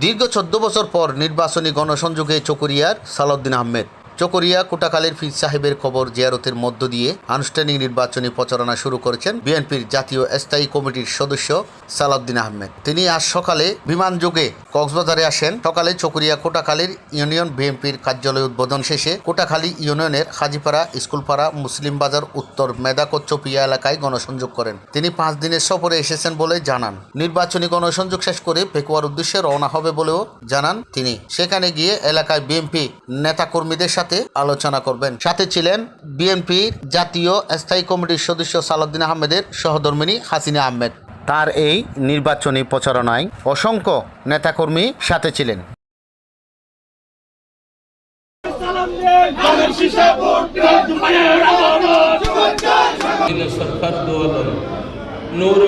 দীর্ঘ 14 বছর পর নির্বাচনী গণসংযোগে চকরিয়ার সালাউদ্দিন আহমেদ। চকরিয়া কোটাখালীর পীর সাহেবের কবর জিয়ারতের মধ্য দিয়ে আনুষ্ঠানিক নির্বাচনী প্রচারণা শুরু করেছেন বিএনপির জাতীয় স্থায়ী কমিটির সদস্য সালাউদ্দিন আহমেদ। তিনি আজ সকালে বিমানযোগে কক্সবাজারে আসেন। সকালে চকরিয়া কোটাখালীর ইউনিয়ন বিএনপির কার্যালয় উদ্বোধন শেষে কোটাখালী ইউনিয়নের হাজিপাড়া, স্কুলপাড়া, মুসলিম বাজার, উত্তর মেদাকচ্চপিয়া এলাকায় গণসংযোগ করেন। তিনি 5 দিনের সফরে এসেছেন বলে জানান। নির্বাচনী গণসংযোগ শেষ করে পেকুয়ার উদ্দেশ্যে রওনা হবে বলেও জানান তিনি। সেখানে গিয়ে এলাকায় বিএনপি নেতাকর্মীদের সাথে আলোচনা করবেন। সাথে ছিলেন বিএনপির জাতীয় স্থায়ী কমিটির সদস্য সালাউদ্দিন আহমেদের সহধর্মিণী হাসিনা আহমেদ। তার এই নির্বাচনী প্রচারণায় অসংখ্য নেতাকর্মী সাথে ছিলেন। সরকার দোয়ালন নূর